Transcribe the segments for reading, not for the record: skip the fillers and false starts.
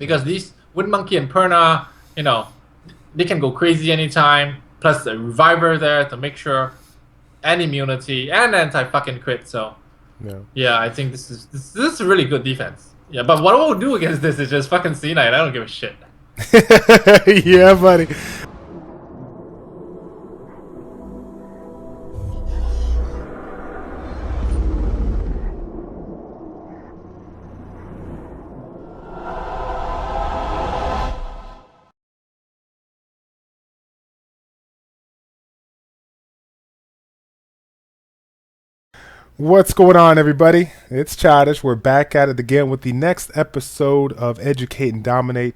because these Wind Monkey and Perna, you know, they can go crazy anytime. Plus a reviver there to make sure, and immunity and anti-fucking crit. So yeah, I think this is a really good defense. Yeah, but what I will do against this is just fucking C9. I don't give a shit. Yeah, buddy. What's going on, everybody? It's Childish. We're back at it again with the next episode of Educate and Dominate.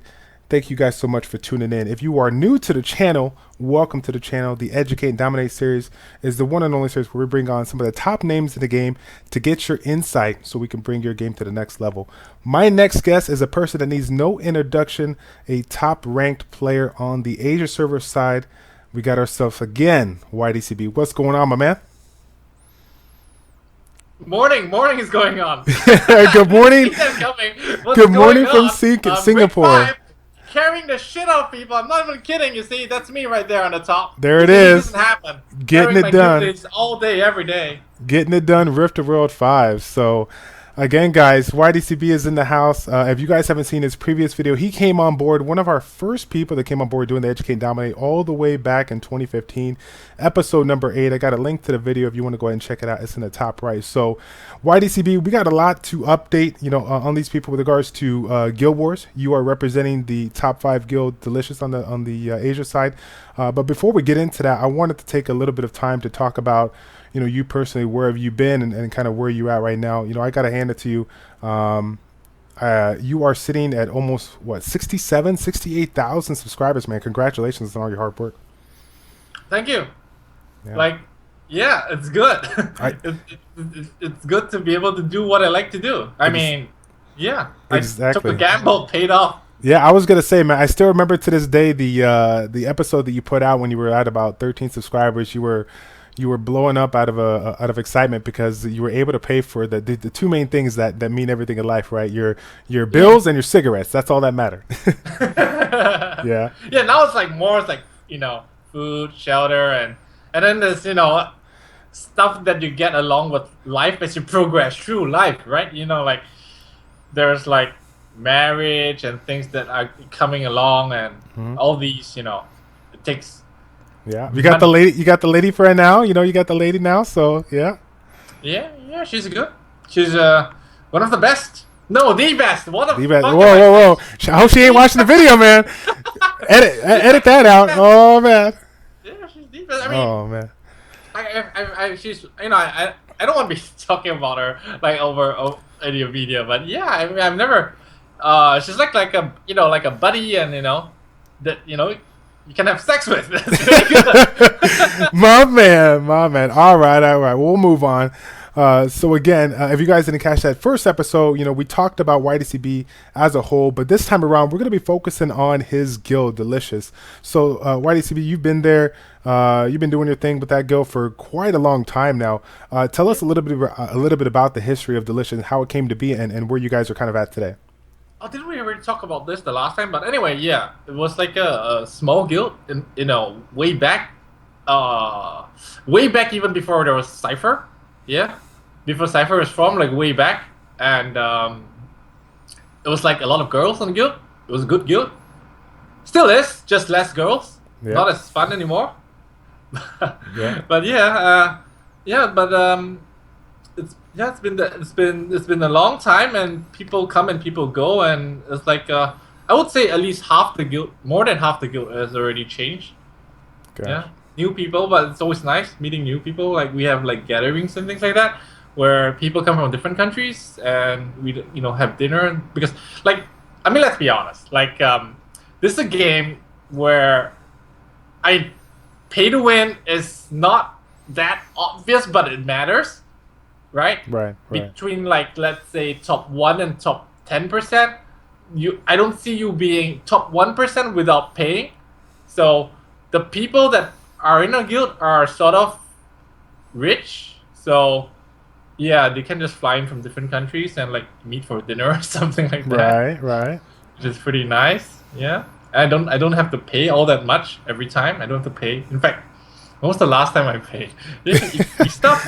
Thank you guys so much for tuning in. If you are new to the channel, welcome to the channel. The Educate and Dominate series is the one and only series where we bring on some of the top names in the game to get your insight so we can bring your game to the next level. My next guest is a person that needs no introduction, a top-ranked player on the Asia server side. We got ourselves again, YDCB. What's going on, my man? Morning is going on. Good morning. Good morning from Singapore. Carrying the shit out of people. I'm not even kidding. You see, that's me right there on the top. There it is. Doesn't happen. Getting it done. All day, every day. Getting it done. Rift of World 5. So, again, guys, YDCB is in the house. If you guys haven't seen his previous video, he came on board. One of our first people that came on board doing the Educate and Dominate all the way back in 2015. Episode number 8. I got a link to the video if you want to go ahead and check it out. It's in the top right. So, YDCB, we got a lot to update, on these people with regards to Guild Wars. You are representing the top 5 guild, Delicious, on the Asia side. But before we get into that, I wanted to take a little bit of time to talk about you personally, where have you been and kind of where you at right now. I got to hand it to you. You are sitting at almost, 68,000 subscribers, man. Congratulations on all your hard work. Thank you. Yeah. Yeah, it's good. It's good to be able to do what I like to do. I mean, yeah. Exactly. I took a gamble, paid off. Yeah, I was gonna say, man, I still remember to this day the episode that you put out when you were at about 13 subscribers. You were blowing up out of excitement because you were able to pay for the two main things that mean everything in life, right? Your bills and your cigarettes. That's all that matter. Yeah. Yeah. Now it's like more. It's like food, shelter, and then there's stuff that you get along with life as you progress through life, right? Like there's like marriage and things that are coming along, and all these. It takes. Yeah, you got the lady. You got the lady friend now. You got the lady now. So yeah. Yeah, she's good. She's one of the best. No, the best. One of the best. Whoa! I hope she ain't watching the video, man. Edit that out. Oh man. Yeah, she's the best. I mean, oh man. She's I don't want to be talking about her like over any video, but yeah, I mean, I've never. She's like a like a buddy, and that you can have sex with. my man. All right. We'll move on. So again, if you guys didn't catch that first episode, we talked about YDCB as a whole, but this time around, we're going to be focusing on his guild, Delicious. So YDCB, you've been there. You've been doing your thing with that guild for quite a long time now. Tell us a little bit about the history of Delicious, how it came to be, and where you guys are kind of at today. Oh, didn't we already talk about this the last time? But anyway, yeah, it was like a small guild, way back even before there was Cypher. Yeah, before Cypher was formed, like way back, and it was like a lot of girls on the guild. It was a good guild. Still is, just less girls. Yeah. Not as fun anymore. Yeah. But it's been a long time, and people come and people go, and it's like I would say at least half the guild, more than half the guild has already changed. Gosh. Yeah, new people, but it's always nice meeting new people. Like we have like gatherings and things like that, where people come from different countries, and we have dinner. Because let's be honest, this is a game where pay to win is not that obvious, but it matters. Right? Right. Between let's say top 1 and top 10%, I don't see you being top 1% without paying. So the people that are in a guild are sort of rich. So yeah, they can just fly in from different countries and meet for dinner or something like that. Right. which is pretty nice. Yeah, I don't have to pay all that much every time. I don't have to pay. In fact, when was the last time I paid? Yeah, free stuff.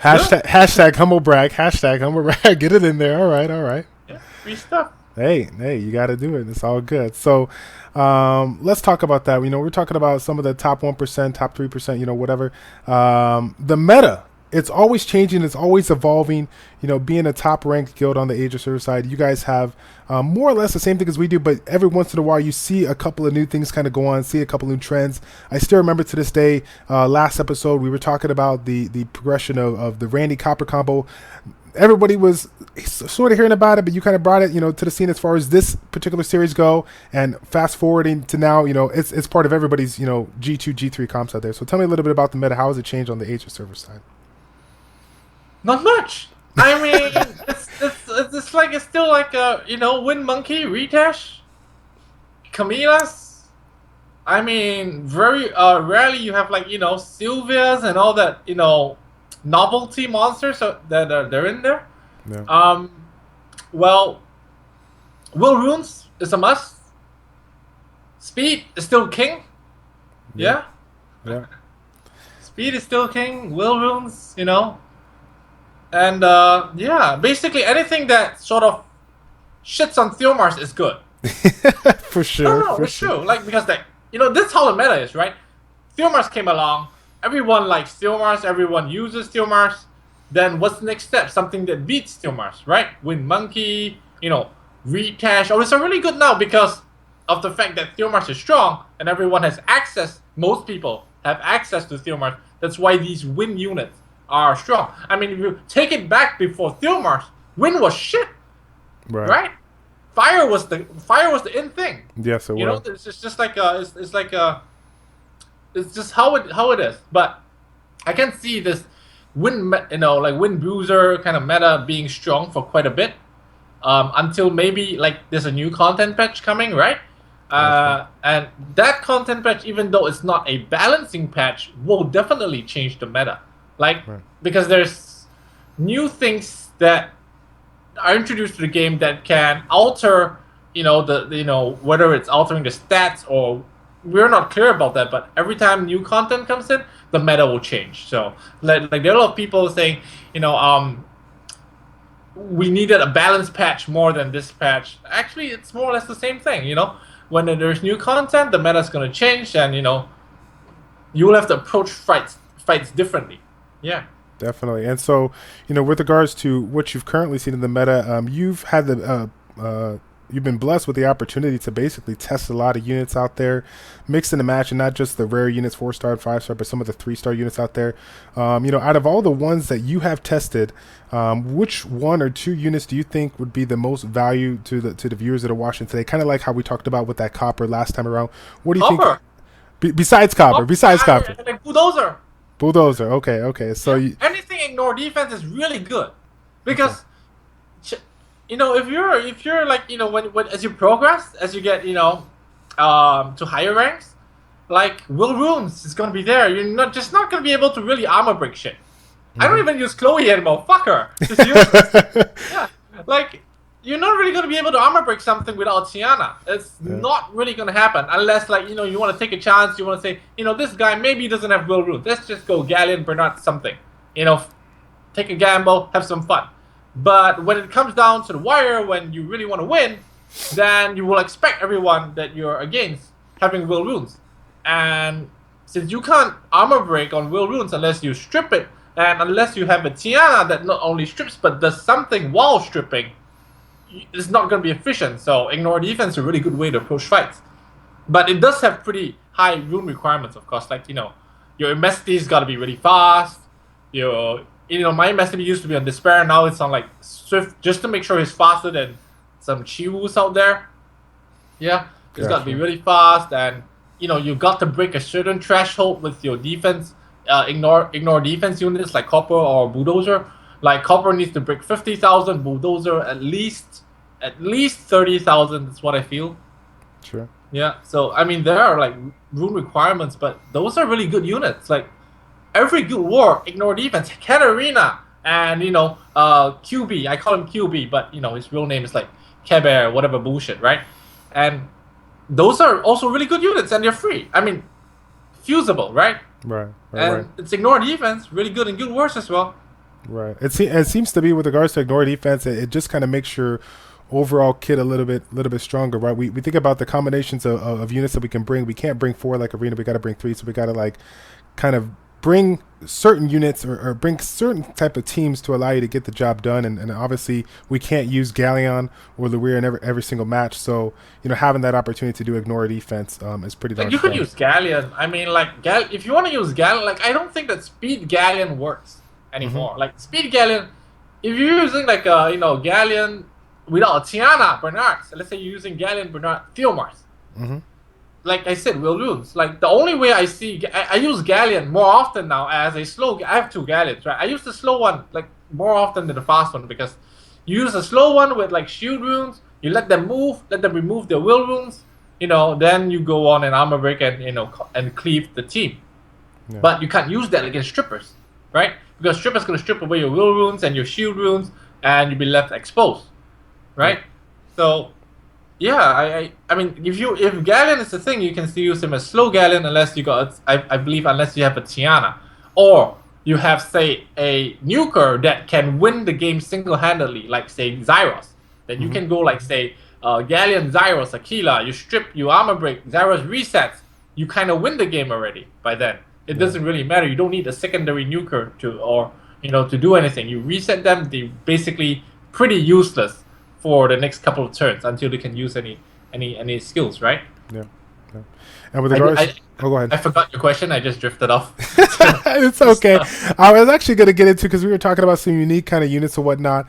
Good. Hashtag humble brag. Hashtag humble brag. Get it in there. All right. All right. Yeah, free stuff. Hey, you got to do it. It's all good. So, let's talk about that. We're talking about some of the top 1%, top 3%, whatever. The meta, it's always changing. It's always evolving. Being a top ranked guild on the Age of Server side, you guys have more or less the same thing as we do, but every once in a while you see a couple of new things kind of go on, see a couple of new trends. I still remember to this day, last episode, we were talking about the progression of the Randy Copper combo. Everybody was sort of hearing about it, but you kind of brought it, to the scene as far as this particular series go. And fast forwarding to now, it's part of everybody's, G2, G3 comps out there. So tell me a little bit about the meta. How has it changed on the Age of Server side? Not much. I mean, it's like it's still like a Wind Monkey, Ritash, Camilas. I mean, very rarely you have like Sylvias and all that novelty monsters that they're in there. Yeah. Well, Will Runes is a must. Speed is still king. Yeah. Speed is still king. Will Runes, and yeah, basically anything that sort of shits on Theomars is good. For sure. No, it's true. Like because this is how the meta is, right? Theomars came along. Everyone likes Theomars. Everyone uses Theomars. Then what's the next step? Something that beats Theomars, right? Wind Monkey, Retash. Oh, it's really good now because of the fact that Theomars is strong and everyone has access. Most people have access to Theomars. That's why these Wind units are strong. I mean, if you take it back before Theomars, Wind was shit, right? Fire was the in thing. Yes, it was. It's just like it's just how it is. But I can see this Wind Bruiser kind of meta being strong for quite a bit, until maybe like there's a new content patch coming, right? And that content patch, even though it's not a balancing patch, will definitely change the meta. Because there's new things that are introduced to the game that can alter, whether it's altering the stats or we're not clear about that. But every time new content comes in, the meta will change. So like there are a lot of people saying, we needed a balanced patch more than this patch. Actually, it's more or less the same thing. When there's new content, the meta is going to change, and you will have to approach fights differently. Yeah, definitely. And so, with regards to what you've currently seen in the meta, you've had you've been blessed with the opportunity to basically test a lot of units out there, mix in the match, and not just the rare units, 4-star and 5-star, but some of the 3-star units out there. Out of all the ones that you have tested, which 1 or 2 units do you think would be the most value to the viewers that are watching today? Kind of like how we talked about with that Copper last time around. What do you think? Besides Copper. Like Bulldozer. Bulldozer. Okay. So anything ignore defense is really good, because if you're like when as you progress, as you get to higher ranks, like Will Runes is gonna be there. You're not gonna be able to really armor break shit. I don't even use Chloe anymore. Fuck her. Just use yeah, like you're not really gonna be able to armor break something without Tiana. It's not really gonna happen unless you want to take a chance. You want to say this guy maybe doesn't have Will Runes. Let's just go Galleon, Bernard, something. Take a gamble, have some fun. But when it comes down to the wire, when you really want to win, then you will expect everyone that you're against having Will Runes. And since you can't armor break on Will Runes unless you strip it, and unless you have a Tiana that not only strips but does something while stripping, it's not going to be efficient. So ignore defense is a really good way to approach fights. But it does have pretty high rune requirements, of course. Like, your MST's got to be really fast. My MST used to be on Despair, now it's on like Swift, just to make sure he's faster than some Chiwus out there. Yeah, it's got to be really fast, and you got to break a certain threshold with your defense. Ignore defense units like Copper or Bulldozer. Like Copper needs to break 50,000, Bulldozer at least 30,000. That's what I feel. Sure. Yeah. So I mean, there are like rune requirements, but those are really good units. Like every good war, ignore defense. Katarina and QB. I call him QB, but his real name is like Keber, whatever bullshit, right? and those are also really good units, and they're free. I mean, fusible, right? Right. And it's ignore defense, really good in Guild Wars as well. Right. It seems to be with regards to ignore defense, it just kind of makes your overall kit a little bit stronger, right? We think about the combinations of units that we can bring. We can't bring 4 like Arena. We got to bring 3, so we got to like kind of bring certain units or bring certain type of teams to allow you to get the job done. And obviously we can't use Galleon or Luria in every single match. So, having that opportunity to do ignore defense is pretty darn Like you fun. could use Galleon. I mean, like if you want to use Galleon, like I don't think that Speed Galleon works anymore. Like Speed Galleon, if you're using like Galleon without Tiana Bernard, so let's say you're using Galleon Bernard Theomars. Like I said, Will Runes. Like the only way I see, I use Galleon more often now as a slow. I have 2 Galleons, right? I use the slow one like more often than the fast one because you use the slow one with like shield runes. You let them move, let them remove their will runes. Then you go on and armor break and and cleave the team. Yeah. But you can't use that against strippers, right? Because strippers gonna strip away your will runes and your shield runes, and you'll be left exposed, right? Yeah. So. Yeah, I mean, if Galleon is the thing, you can still use him as slow Galleon unless you got, I believe, unless you have a Tiana, or you have say a nuker that can win the game single-handedly, like say Zyros. Then you can go like say Galleon, Zyros, Aquila. You strip, you armor break, Zyros resets. You kind of win the game already by then. It doesn't really matter. You don't need a secondary nuker to do anything. You reset them. They're basically pretty useless for the next couple of turns until they can use any skills, right? Yeah. And with regards, go ahead. I forgot your question. I just drifted off. It's okay. I was actually going to get into because we were talking about some unique kind of units and whatnot.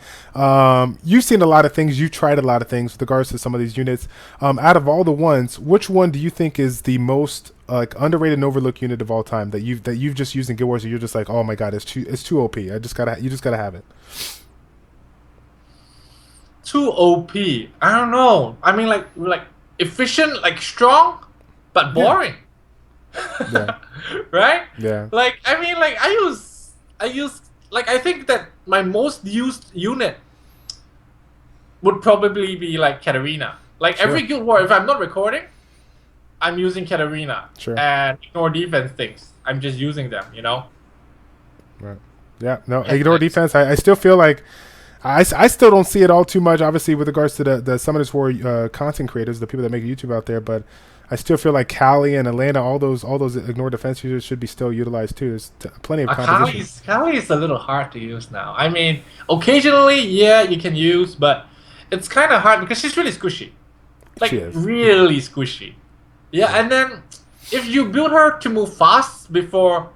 You've seen a lot of things. You tried a lot of things with regards to some of these units. Out of all the ones, which one do you think is the most underrated and overlooked unit of all time that you've just used in Guild Wars? And you're just like, oh my god, it's too OP. You just gotta have it. Too OP. I don't know. I mean, like efficient, like strong, but boring. Yeah. Right? Yeah. Like I mean, like I use like I think that my most used unit would probably be like Katarina. Like every Guild War, if I'm not recording, I'm using Katarina. Sure. And ignore defense things. I'm just using them. Right. Yeah. No. Ignore defense. I still feel like. I still don't see it all too much, obviously, with regards to the Summoners War content creators, the people that make YouTube out there. But I still feel like Kali and Atlanta, all those ignore defense users should be still utilized too. There's plenty of competition. Kali is a little hard to use now. I mean, occasionally, yeah, you can use, but it's kind of hard because she's really squishy. Like, really squishy. Yeah, and then if you build her to move fast before,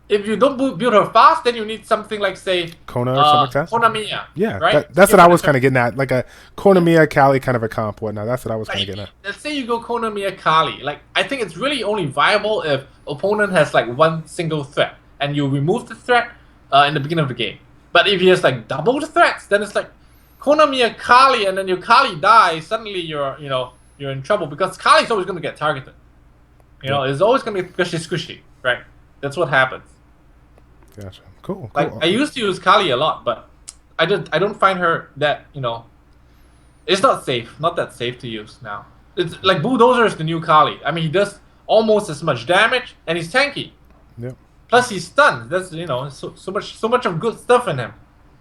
if you don't build her fast, then you need something like, say, Kona or something like that? Konamiya. Yeah, right? That's what I was kind of getting at. Like a Konamiya Kali kind of a comp, whatnot. That's what I was kind of getting at. Let's say you go Konamiya Kali. Like, I think it's really only viable if opponent has, like, one single threat, and you remove the threat in the beginning of the game. But if he has, like, double the threats, then it's like Konamiya Kali, and then your Kali dies, suddenly you're in trouble, because Kali's always going to get targeted. It's always going to be because she's squishy, right? That's what happens. Gotcha. Cool. Like I used to use Kali a lot, but I don't find her that it's not safe, not that safe to use now. It's like Bulldozer is the new Kali. I mean, he does almost as much damage, and he's tanky. Yeah. Plus, he's stunned. That's so much of good stuff in him.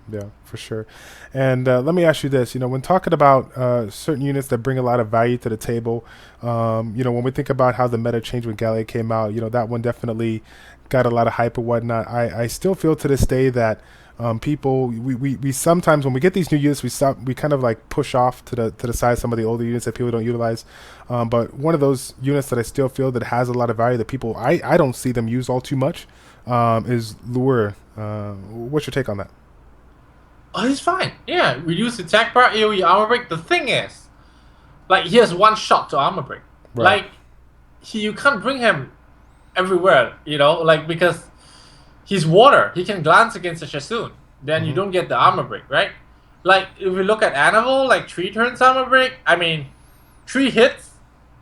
Yeah, for sure. And let me ask you this: when talking about certain units that bring a lot of value to the table, when we think about how the meta changed when Gallia came out, that one definitely got a lot of hype and whatnot. I still feel to this day that people we sometimes when we get these new units we kind of like push off to the side some of the older units that people don't utilize. But one of those units that I still feel that has a lot of value that people I don't see them use all too much is Lure. What's your take on that? Oh, he's fine. Yeah, reduce attack bar, AoE armor break. The thing is, like, he has one shot to armor break. Right. Like, you can't bring him everywhere, like, because he's water. He can glance against a Shasun. Then you don't get the armor break, right? Like, if we look at Animal, like 3 turns armor break, I mean, 3 hits.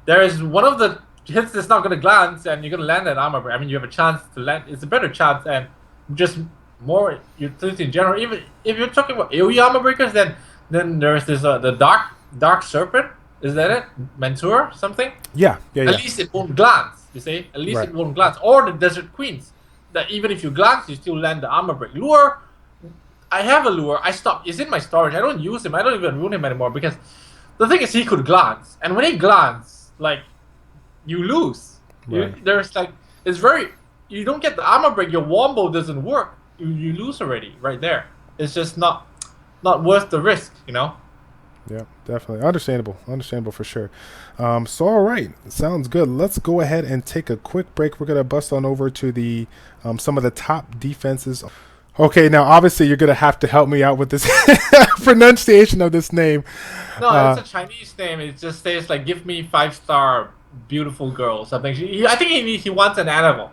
There is one of the hits that's not going to glance, and you're going to land that armor break. I mean, you have a chance to land. It's a better chance, and just more utility in general. Even if you're talking about AoE armor breakers, then there's this the dark serpent, Is that it? Mentor something? Yeah. At least it won't glance. You see, at least it won't glance. Or the Desert Queens, that even if you glance, you still land the armor break. Lure, I have a lure. I stopped. It's in my storage. I don't use him. I don't even rune him anymore because the thing is he could glance, and when he glance, like you lose. There's like it's very. You don't get the armor break. Your wombo doesn't work. You lose already right there. It's just not worth the risk. You know. Yeah, definitely. Understandable for sure. So, all right. Sounds good. Let's go ahead and take a quick break. We're going to bust on over to the some of the top defenses. Okay, now, obviously, you're going to have to help me out with this pronunciation of this name. No, it's a Chinese name. It just says, like, give me 5-star beautiful girl or something. I think he wants an animal.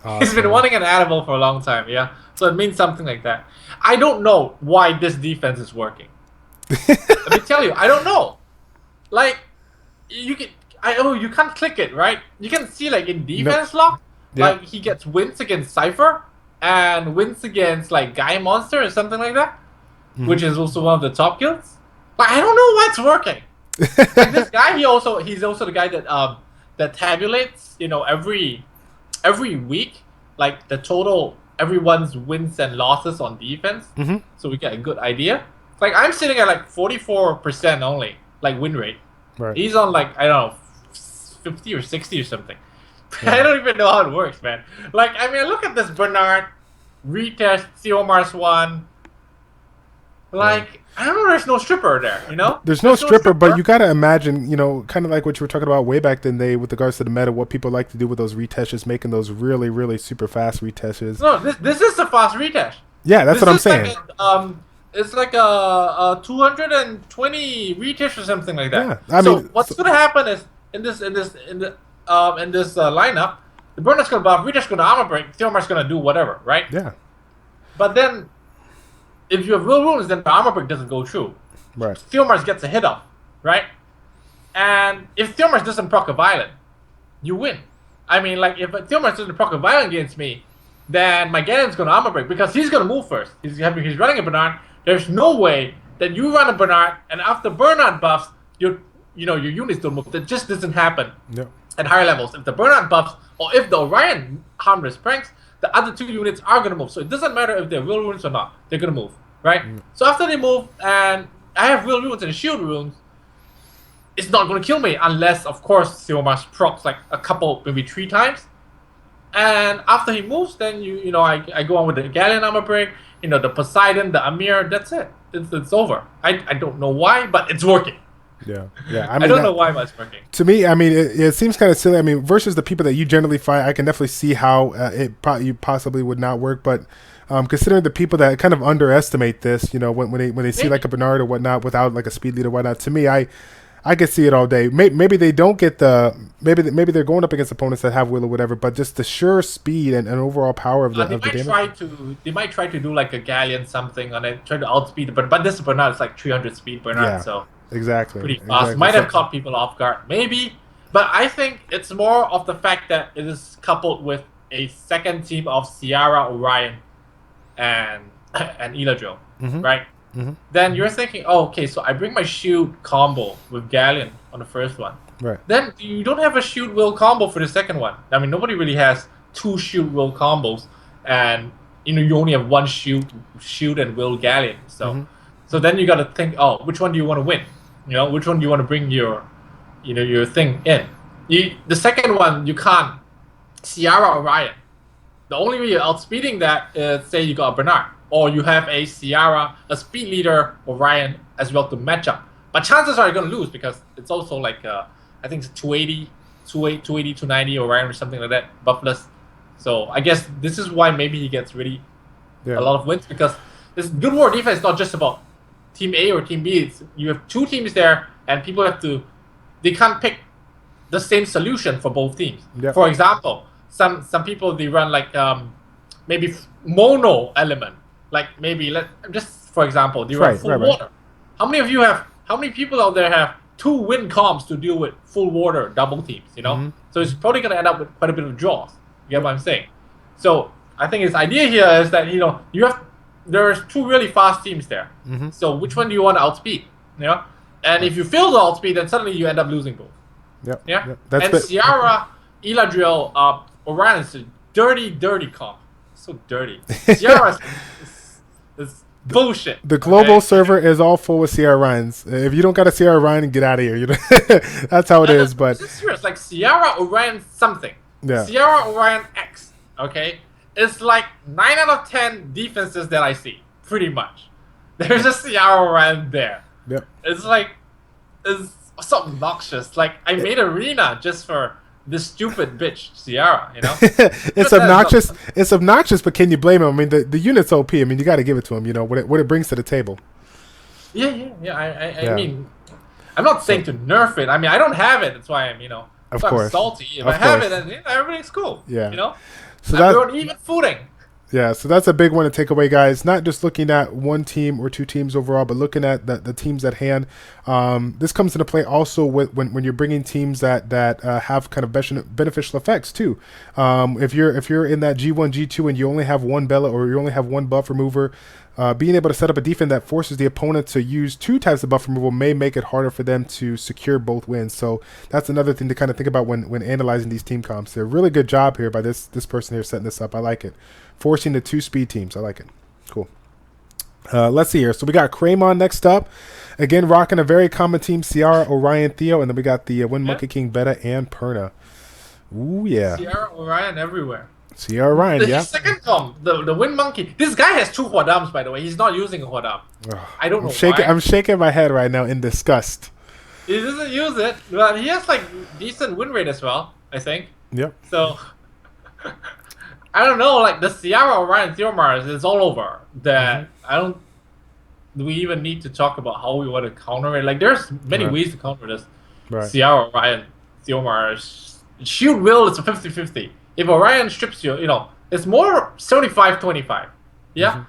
Awesome. He's been wanting an animal for a long time, yeah? So it means something like that. I don't know why this defense is working. Let me tell you, I don't know. Like, you can't click it, right? You can see, like, in defense lock, like, he gets wins against Cypher and wins against, like, Guy Monster or something like that, which is also one of the top guilds. But I don't know why it's working. Like, this guy, he's also the guy that tabulates, you know, every week, like, the total, everyone's wins and losses on defense, so we get a good idea. Like, I'm sitting at, like, 44% only, like, win rate. Right. He's on, like, I don't know, 50 or 60 or something. Yeah. I don't even know how it works, man. Like, I mean, look at this Bernard, retest, Theomars 1. Like, I don't know, there's no stripper there, you know? There's no stripper, but you got to imagine, you know, kind of like what you were talking about way back then with regards to the meta, what people like to do with those retests, making those really, really super fast retests. No, this is a fast retest. Yeah, that's what I'm saying. Like it's like a 220 retest or something like that. Yeah, I mean, what's gonna happen is in this lineup, the Bernard's gonna buff, retest gonna armor break, Theomar's gonna do whatever, right? Yeah. But then, if you have will runes, then the armor break doesn't go through. Right. Theomars gets a hit off, right? And if Theomars doesn't proc a violent, you win. I mean, like, if Theomars doesn't proc a violent against me, then my Galleon's gonna armor break because he's gonna move first. He's running a Bernard. There's no way that you run a Bernard and after Bernard buffs, your units don't move. That just doesn't happen at higher levels. If the Bernard buffs or if the Orion harmless pranks, the other two units are gonna move. So it doesn't matter if they're will runes or not. They're gonna move, right? So after they move, and I have will runes and shield runes, it's not gonna kill me unless, of course, Theomars procs like a couple, maybe 3 times. And after he moves, then I go on with the Galleon armor break, the Poseidon, the Amir. That's it. It's over. I don't know why, but it's working. Yeah. I mean, I don't know why it's working. To me, I mean, it seems kind of silly. I mean, versus the people that you generally fight, I can definitely see how you possibly would not work. But considering the people that kind of underestimate this, when they see like a Bernard or whatnot without like a speed lead or whatnot, to me, I could see it all day. Maybe they don't get maybe they're going up against opponents that have will or whatever, but just the sure speed and overall power of the damage. They might try to do like a Galleon something on it, try to outspeed, but this Bernard is like 300 speed Bernard, so exactly pretty fast. Might have caught people off guard, maybe, but I think it's more of the fact that it is coupled with a second team of Ciara, Orion, and Eladriel, right? Then you're thinking, oh, okay, so I bring my shield combo with Galleon on the first one. Right. Then you don't have a shield will combo for the second one. I mean, nobody really has 2 shield will combos, and you only have 1 shield and will Galleon. So, so then you got to think, oh, which one do you want to win? Which one do you want to bring your thing in? The second one you can't. Ciara Orion. The only way you're outspeeding that is, say you got a Bernard. Or you have a Ciara, a speed leader, Orion as well to match up. But chances are you're going to lose because it's also like, I think it's 280, 290 Orion or something like that, buffless. So I guess this is why maybe he gets really a lot of wins, because this good war defense is not just about Team A or Team B. You have 2 teams there and people they can't pick the same solution for both teams. Yep. For example, some people, they run like maybe mono element. Like maybe just for example, they run full water. How many people out there have 2 win comps to deal with full water double teams? So it's probably gonna end up with quite a bit of draws. You get what I'm saying? So I think his idea here is that there's 2 really fast teams there. So which one do you want to outspeed? And if you fail the alt speed, then suddenly you end up losing both. Yep. Yeah. Yep. And Ciara, Eladriel, Orion is a dirty comp. So dirty. Ciara is bullshit. The global server is all full with Ciara Ryans. If you don't got a Ciara Ryan, get out of here. You know, that's how it is. But it's serious. Like Ciara Orion something. Yeah. Ciara Orion X. Okay, it's like 9 out of 10 defenses that I see. Pretty much. There's a Ciara Orion there. Yep. It's like, it's so obnoxious. Like, I made arena just for this stupid bitch, Ciara, you know? It's obnoxious. It's obnoxious, but can you blame him? I mean, the unit's OP. I mean, you got to give it to him, you know, what it brings to the table. Yeah. I mean, I'm not saying to nerf it. I mean, I don't have it. That's why I'm, you know, of course. I'm salty. If I have it, then everything's cool. Yeah. You know? So we're even footing. Yeah, so that's a big one to take away, guys. Not just looking at one team or two teams overall, but looking at the teams at hand. This comes into play also when you're bringing teams that have kind of beneficial effects too. If you're in that G1, G2, and you only have one Bella or you only have one buff remover, being able to set up a defense that forces the opponent to use two types of buff removal may make it harder for them to secure both wins. So that's another thing to kind of think about when analyzing these team comps. They're a really good job here by this person here setting this up. I like it. Forcing the two speed teams. I like it. Cool. Let's see here. So we got Kraymon next up. Again, rocking a very common team, Ciara, Orion, Theo, and then we got the Wind Monkey King, Beta, and Perna. Ooh, yeah. Ciara, Orion everywhere. Ciara, Orion, the second comp, the Wind Monkey. This guy has 2 Huadams, by the way. He's not using a Huadam. I don't know why. I'm shaking my head right now in disgust. He doesn't use it, but he has like decent win rate as well, I think. Yep. So... I don't know, like the Ciara Orion Theomars is all over. That do we even need to talk about how we want to counter it? Like there's many ways to counter this. Ciara Orion Theomars. Shield Will is a 50-50. If Orion strips you, you know, it's more 75-25. Yeah?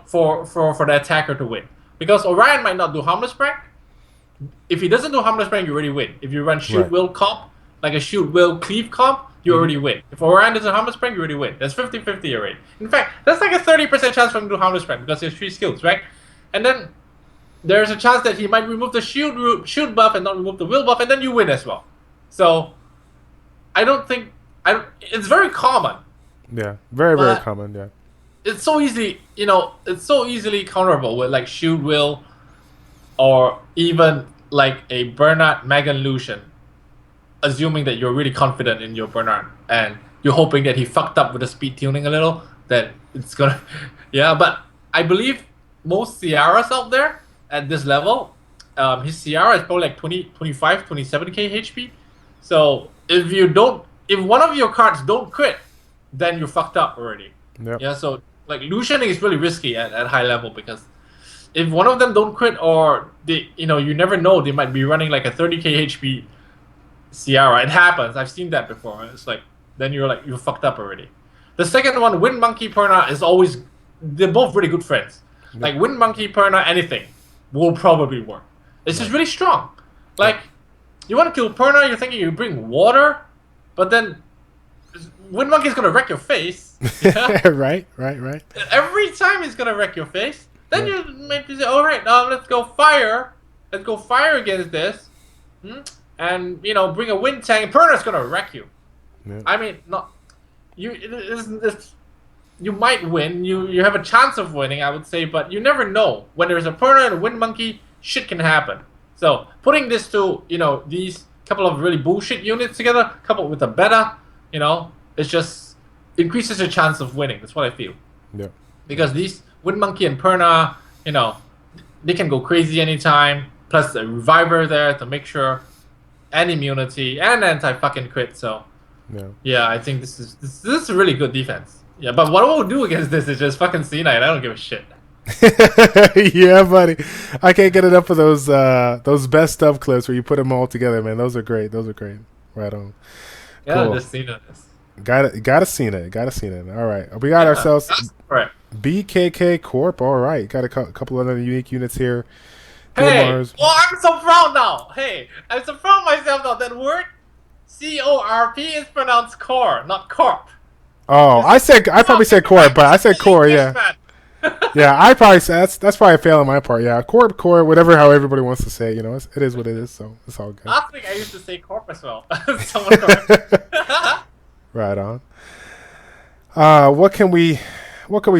For the attacker to win. Because Orion might not do harmless break. If he doesn't do harmless break, you already win. If you run Shield Will comp, like a Shield Will cleave comp, you already win. If Orion does a harmless prank, you already win. That's 50-50 already. In fact, that's like a 30% chance for him to do harmless prank because he has 3 skills, right? And then there's a chance that he might remove the shield buff and not remove the will buff, and then you win as well. So I don't think it's very common. Yeah, very common. Yeah, it's so easy. You know, it's so easily counterable with like shield will, or even like a Bernard Megan Lucian. Assuming that you're really confident in your Bernard and you're hoping that he fucked up with the speed tuning a little, then it's gonna... Yeah, but I believe most Ciaras out there at this level, his Ciara is probably like 25, 27k HP. So if one of your cards don't crit, then you're fucked up already. Yep. Yeah, so like Lucianing is really risky at high level because if one of them don't crit or they, you know, you never know, they might be running like a 30k HP Ciara. It happens. I've seen that before. It's like then you're fucked up already. The second one, Wind Monkey Perna, is always, they're both really good friends. Yep. Like Wind Monkey Perna, anything will probably work. It's just really strong. Like you want to kill Perna, you're thinking you bring water, but then Wind Monkey's gonna wreck your face. Yeah? Right. Every time he's gonna wreck your face. Then you might say, all right, let's go fire. Let's go fire against this. And, you know, bring a wind tank. Perna's gonna wreck you. Yeah. I mean, not you. You might win. You have a chance of winning, I would say, but you never know. When there's a Perna and a Wind Monkey, shit can happen. So putting this to, you know, these couple of really bullshit units together, coupled with a beta, you know, it just increases your chance of winning. That's what I feel. Yeah. Because these Wind Monkey and Perna, you know, they can go crazy anytime. Plus a reviver there to make sure. And immunity and anti-fucking crit, so yeah, I think this is a really good defense. Yeah, but what I will do against this is just fucking C9. I don't give a shit. Yeah, buddy, I can't get enough of those best of clips where you put them all together, man. Those are great. Right on. Yeah, cool. Just Cena. Gotta Cena. All right, we got ourselves BKK Corp. All right, got a couple other unique units here. Hey, I'm so proud now. Hey, I'm so proud of myself now. That word C-O-R-P is pronounced core, not corp. Oh, I probably said core, but I said core, yeah. Yeah, I probably say that's probably a fail on my part. Yeah, core, whatever, how everybody wants to say it. You know, it is what it is. So it's all good. Last week I used to say corp as well. Someone correct. Right on. What can we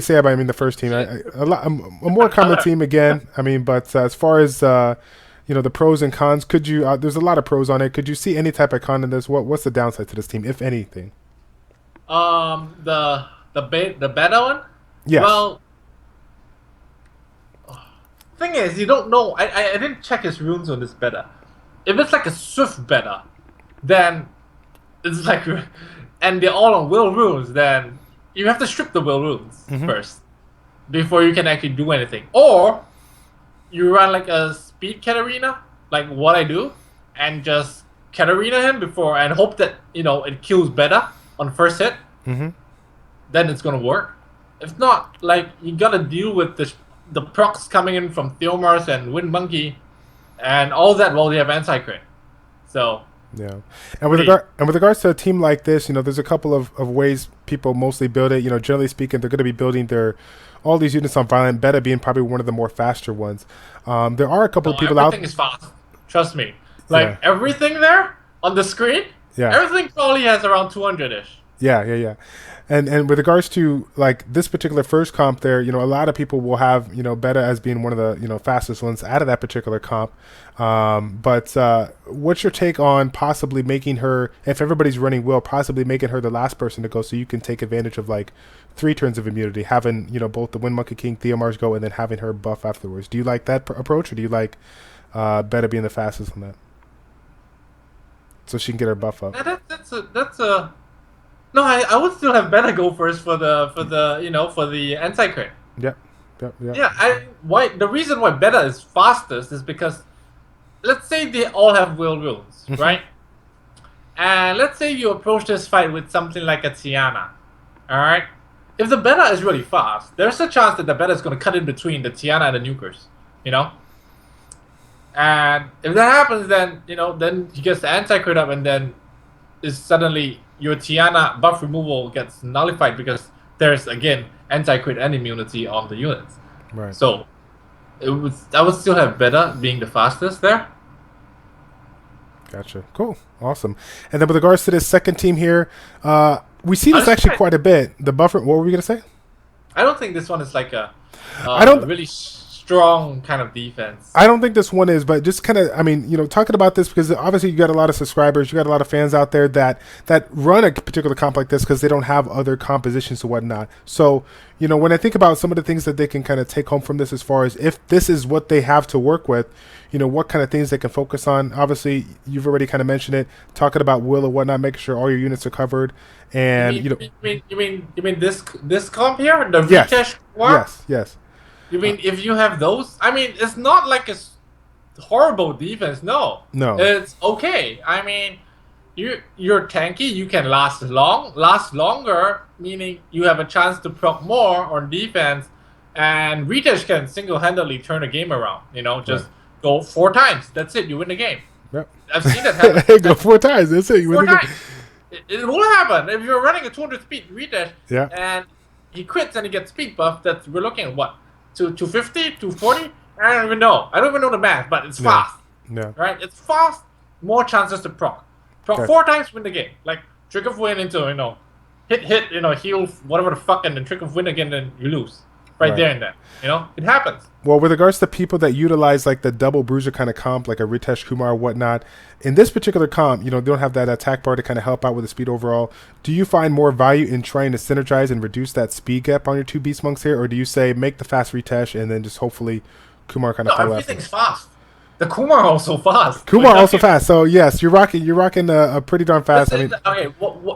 say about the first team? A more common team again. I mean, but as far as the pros and cons, could you? There's a lot of pros on it. Could you see any type of con in this? What's the downside to this team, if anything? The beta one. Yes. Well, thing is, you don't know. I didn't check his runes on this beta. If it's like a Swift beta, then it's like, and they're all on will runes, then you have to strip the will runes first before you can actually do anything. Or you run like a speed Katarina, like what I do, and just Katarina him before and hope that it kills better on first hit. Then it's gonna work. If not, like you gotta deal with the procs coming in from Theomars and Wind Monkey, and all that while you have anti-crit. So yeah, and with regards to a team like this, there's a couple of ways people mostly build it. Generally speaking, they're going to be building all these units on violent, beta being probably one of the more faster ones. There are a couple of people out. Everything is fast. Trust me. Like everything there on the screen. Yeah. Everything probably has around 200-ish. Yeah. And with regards to like this particular first comp there, a lot of people will have, beta as being one of the, fastest ones out of that particular comp. But what's your take on possibly making her, if everybody's running will, possibly making her the last person to go so you can take advantage of like 3 turns of immunity, having, both the Wind Monkey King, Theomars go, and then having her buff afterwards. Do you like that approach, or do you like beta being the fastest on that? So she can get her buff up. That's a No, I would still have better go first for the anti-crit. Yep. Yeah, the reason why better is fastest is because, let's say they all have will runes, right? And let's say you approach this fight with something like a Tiana, all right? If the beta is really fast, there's a chance that the beta is going to cut in between the Tiana and the nukers, And if that happens, then then he gets the anti-crit up, and then is suddenly your Tiana buff removal gets nullified because there's again anti-crit and immunity on the units. Right. So I would still have better being the fastest there. Gotcha. Cool. Awesome. And then with regards to this second team here, we see this actually quite a bit. The buffer. What were we gonna say? I don't think this one is like a really strong kind of defense. I don't think this one is, but just kind of, talking about this because obviously you got a lot of subscribers, you got a lot of fans out there that run a particular comp like this because they don't have other compositions or whatnot. So, when I think about some of the things that they can kind of take home from this, as far as if this is what they have to work with, what kind of things they can focus on. Obviously, you've already kind of mentioned it, talking about will or whatnot, making sure all your units are covered. And you mean this comp here, the Ritesh one? Yes. You mean if you have those? I mean, it's not like a horrible defense. No, it's okay. I mean, you're tanky. You can last longer, meaning you have a chance to proc more on defense, and Ritesh can single-handedly turn a game around. Just go 4 times. That's it. You win the game. Yep. I've seen that happen. Go 4 times. That's it. You win the game. It will happen if you're running a 200 speed Ritesh. Yeah. And he quits and he gets speed buff. We're looking at what? To 250, 240? I don't even know. I don't even know the math, but it's fast. Yeah. Right? It's fast. More chances to proc. Proc 4 times, win the game. Like, Trick of Wind into, hit, heal, whatever the fuck, and then Trick of Wind again, then you lose. Right there and then. It happens. Well, with regards to people that utilize like the double bruiser kind of comp, like a Ritesh Kumar or whatnot, in this particular comp, they don't have that attack bar to kind of help out with the speed overall. Do you find more value in trying to synergize and reduce that speed gap on your 2 Beast Monks here, or do you say make the fast Ritesh and then just hopefully Kumar kind of follow after? Everything's fast. The Kumar also fast. Kumar also fast. So yes, you're rocking a pretty darn fast. Okay,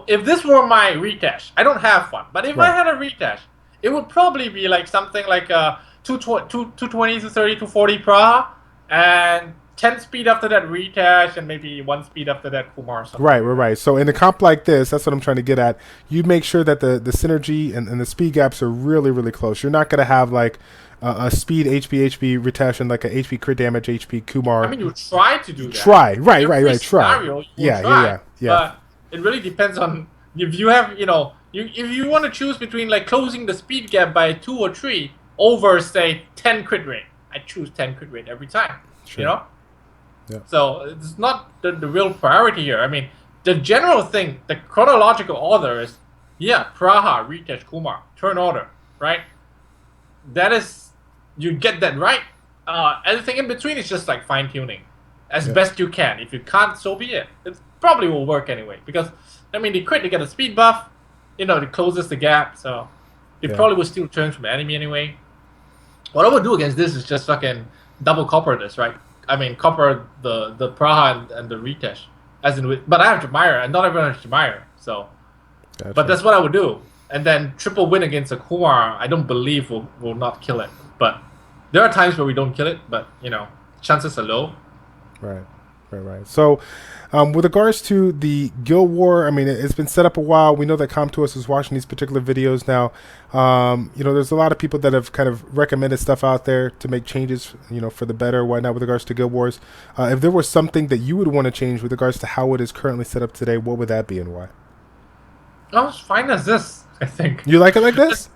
if this were my Ritesh, I don't have one, but if I had a Ritesh, it would probably be like something like a 220, 230, 240 Praha, and 10 speed after that Ritesh, and maybe 1 speed after that Kumar or something. Right. So in a comp like this, that's what I'm trying to get at. You make sure that the synergy and the speed gaps are really, really close. You're not going to have like a speed HP Ritesh and like a HP crit damage HP Kumar. I mean, you try to do that. Right. Try. Scenario, Yeah. But it really depends on if you have, if you want to choose between like closing the speed gap by 2 or 3 over say 10 crit rate. I choose 10 crit rate every time. Sure. You know. Yeah. So it's not the real priority here. I mean, the general thing, the chronological order is, yeah, Praha, Ritesh, Kumar, turn order, right? That is, you get that right. Everything in between is just like fine tuning, as best you can. If you can't, so be it. It probably will work anyway because, I mean, they crit, they get a speed buff, you know, it closes the gap, so it probably will steal turns from the enemy anyway. What I would do against this is just fucking double copper this, right? I mean, copper the Praha and the Ritesh, as in but I have Jemire, and not everyone has Jemire, so. Gotcha. But that's what I would do, and then triple win against a Kumar. I don't believe will not kill it, but there are times where we don't kill it, but you know, chances are low. Right. So, with regards to the Guild War, I mean, it's been set up a while. We know that ComToUs is watching these particular videos now. You know, there's a lot of people that have kind of recommended stuff out there to make changes, you know, for the better or whatnot with regards to Guild Wars. If there was something that you would want to change with regards to how it is currently set up today, what would that be and why? Oh, it's fine as this, I think. You like it like this?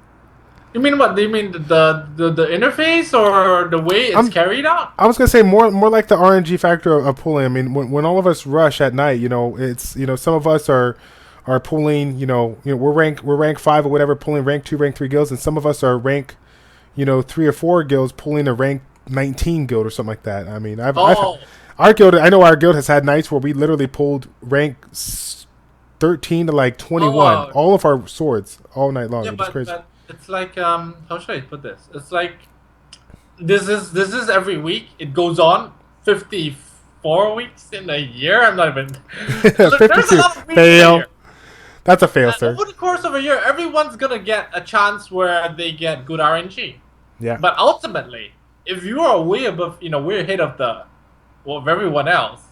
You mean what? Do you mean the interface or the way it's carried out? I was gonna say more like the RNG factor of pulling. I mean, when all of us rush at night, you know, it's, you know, some of us are pulling, you know, we're rank 5 or whatever, pulling rank 2, rank 3 guilds, and some of us are rank, you know, 3 or 4 guilds pulling a rank 19 guild or something like that. I mean, our guild, I know our guild has had nights where we literally pulled rank 13 to like 21, all of our swords all night long. It's crazy. But it's like how should I put this? It's like this is every week. It goes on 54 weeks in a year. I'm not even 52. Fail. That's a fail, sir. Over the course of a year, everyone's gonna get a chance where they get good RNG. Yeah. But ultimately, if you are way above, you know, way ahead of of everyone else,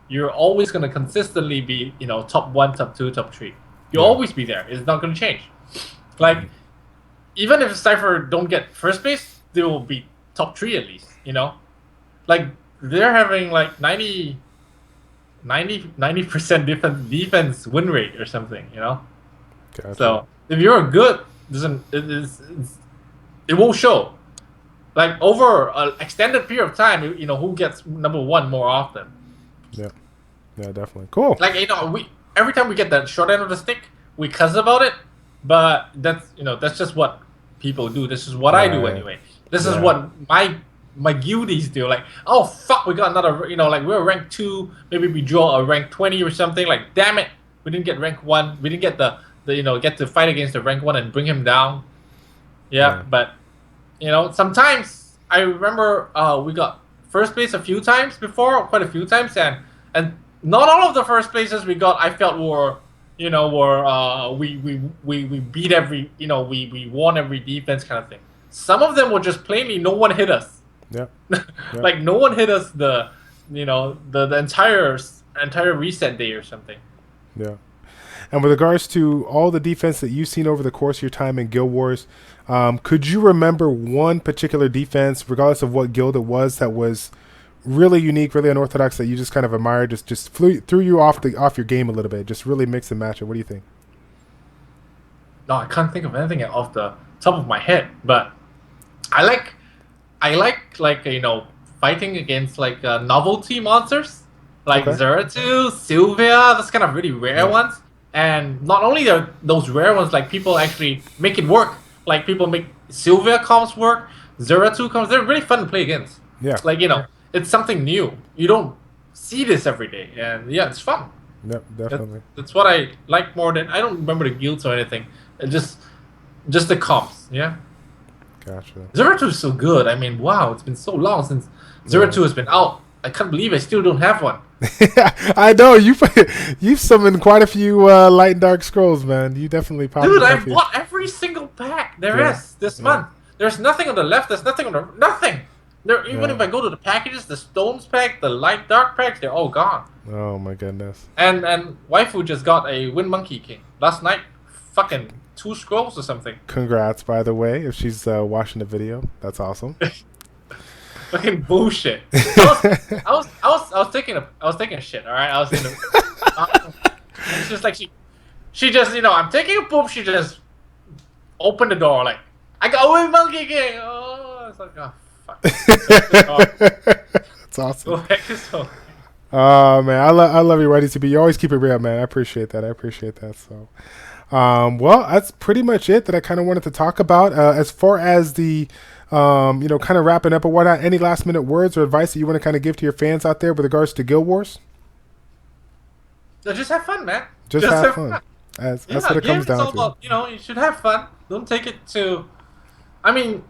you're always gonna consistently be, you know, top 1, top 2, top 3. You'll always be there. It's not gonna change. Like, even if Cypher don't get first place, they will be top 3 at least, you know? Like, they're having like 90% defense win rate or something, you know? Gotcha. So, if you're good, it won't show. Like, over an extended period of time, you know, who gets number 1 more often. Yeah, definitely. Cool. Like, you know, every time we get that short end of the stick, we cuss about it. But that's, you know, that's just what people do. This is what I do anyway. This is what my guildies do. Like, oh fuck, we got another, you know, like we're rank 2, maybe we draw a rank 20 or something. Like, damn it, we didn't get rank 1. We didn't get the you know, get to fight against the rank 1 and bring him down. Yeah. But you know, sometimes I remember we got first place a few times before, quite a few times, and not all of the first places we got I felt were, you know, we beat every, you know, we won every defense kind of thing. Some of them were just plainly no one hit us. Yeah. Like, no one hit us the entire reset day or something. Yeah. And with regards to all the defense that you've seen over the course of your time in Guild Wars, could you remember one particular defense, regardless of what guild it was, that was really unique, really unorthodox, that you just kind of admired, just threw you off your game a little bit, just really mix and match it? What do you think? No, I can't think of anything off the top of my head, but I like you know, fighting against like novelty monsters like Zeratu, Sylvia. That's kind of really rare ones, and not only are those rare ones, like people actually make it work. Like, people make Sylvia comps work, Zeratu comps. They're really fun to play against. Yeah, like, you know. It's something new. You don't see this every day, and yeah, it's fun. Yep, definitely. That's what I like more than, I don't remember the guilds or anything. Just the comps. Yeah. Gotcha. Zeratu is so good. I mean, wow, it's been so long since Zeratu has been out. I can't believe I still don't have one. I know you've summoned quite a few light and dark scrolls, man. You definitely popped. Dude, I bought every single pack there is this month. There's nothing on the left. There's nothing on the nothing. Even if I go to the packages, the stones pack, the light dark packs, they're all gone. Oh my goodness. And waifu just got a Wind Monkey King last night. Fucking 2 scrolls or something. Congrats, by the way, if she's watching the video. That's awesome. Fucking bullshit. I was taking a shit. All right, I was in the. It's just like she just, you know, I'm taking a poop. She just opened the door like, I got away with Monkey King. Oh, it's like, oh, fuck. That's awesome. Go back to so. Oh man, I love you, YDCB. You always keep it real, man. I appreciate that. I appreciate that. So, well, that's pretty much it that I kind of wanted to talk about. As far as the, you know, kind of wrapping up or whatnot, any last minute words or advice that you want to kind of give to your fans out there with regards to Guild Wars? So just have fun, man. Just have fun. That's what it comes down to. About, you know, you should have fun. Don't take it to. I mean,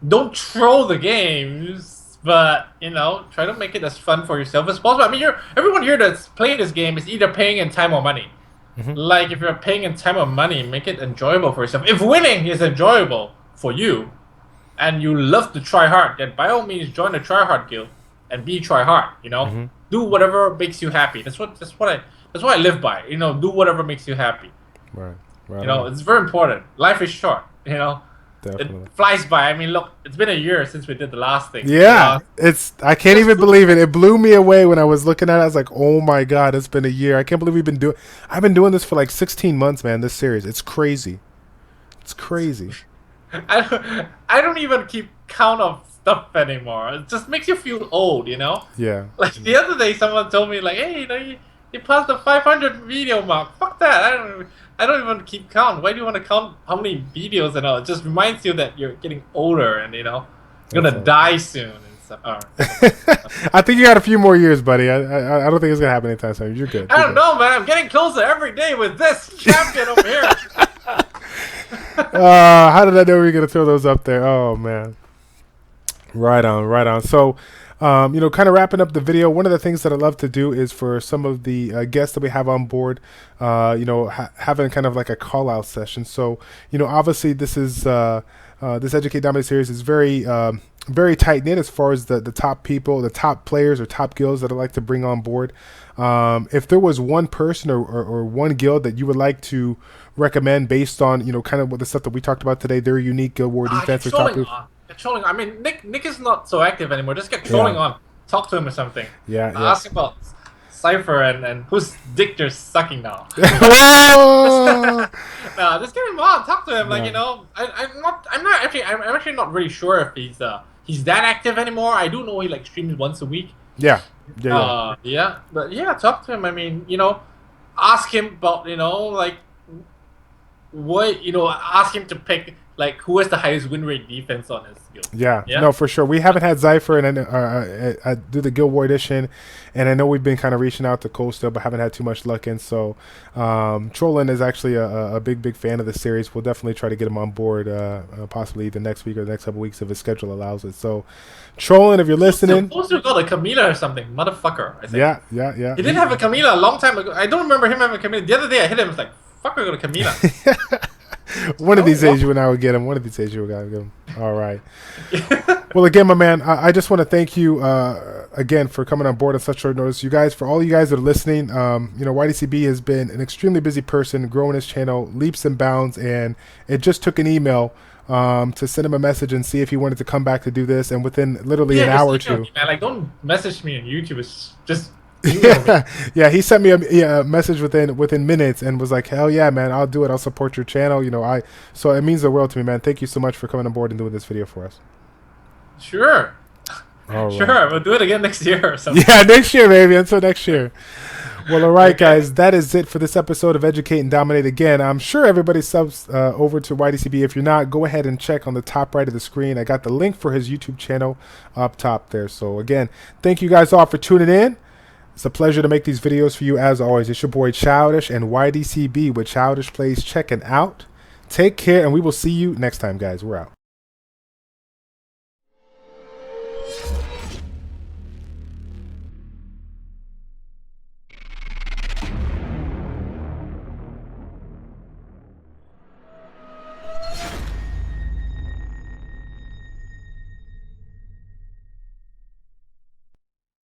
don't troll the games, but you know, try to make it as fun for yourself as possible. I mean, everyone here that's playing this game is either paying in time or money. Like, if you're paying in time or money, make it enjoyable for yourself. If winning is enjoyable for you, and you love to try hard, then by all means join the try hard guild and be try hard. You know, do whatever makes you happy. That's what I live by. You know, do whatever makes you happy. Right. You know, it's very important. Life is short. You know. Definitely. It flies by. I mean, look, it's been a year since we did the last thing. Yeah, I can't even believe it. It blew me away when I was looking at it. I was like, oh my God, it's been a year. I can't believe I've been doing this for like 16 months, man, this series. It's crazy. It's crazy. I don't even keep count of stuff anymore. It just makes you feel old, you know? Yeah. Like the other day, someone told me, like, hey, you know, you passed the 500 video mark. Fuck that. I don't even keep count. Why do you want to count how many videos and all? It just reminds you that you're getting older and, you know, you're going to die soon and stuff. I think you got a few more years, buddy. I don't think it's going to happen anytime soon. You're good. I don't know, man. I'm getting closer every day with this champion over here. How did I know we were going to throw those up there? Oh, man. Right on. So, you know, kind of wrapping up the video, one of the things that I love to do is for some of the guests that we have on board, you know, having kind of like a call out session. So, you know, obviously this is this Educate Dominate series is very very tight knit as far as the top people, the top players or top guilds that I like to bring on board. If there was one person or one guild that you would like to recommend based on, you know, kind of what the stuff that we talked about today, their unique guild war defense or top. Trolling. I mean, Nick is not so active anymore. Just get trolling on. Talk to him or something. Ask him about Cypher and whose dick they're sucking now. Nah, just get him on. Talk to him. Like, you know, I'm actually not really sure if he's that active anymore. I do know he like streams once a week. Yeah. But yeah, talk to him. I mean, you know, ask him about, you know, like what, you know, ask him to pick like who has the highest win rate defense on his guild. Yeah, no, for sure. We haven't had Cypher and I do the Guild War edition, and I know we've been kind of reaching out to Cole still, but haven't had too much luck in. So Trollin is actually a big fan of the series. We'll definitely try to get him on board, possibly either next week or the next couple weeks if his schedule allows it. So Trollin, if you're listening, supposed to got a Camila or something, motherfucker. I think. Yeah. He didn't have a Camila a long time ago. I don't remember him having a Camila. The other day I hit him. I was like, fuck, I got a Camila. One of these days you and I will get him. One of these days you will get him. All right. Well, again, my man, I just want to thank you again for coming on board on such short notice. You guys, for all you guys that are listening, you know, YDCB has been an extremely busy person, growing his channel leaps and bounds, and it just took an email to send him a message and see if he wanted to come back to do this, and within literally an hour or two. Me, man. Like, don't message me on YouTube. It's just. Yeah, he sent me a message within minutes and was like, hell yeah, man, I'll do it. I'll support your channel. You know, so it means the world to me, man. Thank you so much for coming on board and doing this video for us. Sure. All right. Sure, we'll do it again next year or something. Yeah, next year, baby. Until next year. Well, all right, guys, that is it for this episode of Educate and Dominate. Again, I'm sure everybody subs over to YDCB. If you're not, go ahead and check on the top right of the screen. I got the link for his YouTube channel up top there. So again, thank you guys all for tuning in. It's a pleasure to make these videos for you as always. It's your boy Childish and YDCB with Childish Plays checking out. Take care, and we will see you next time, guys. We're out.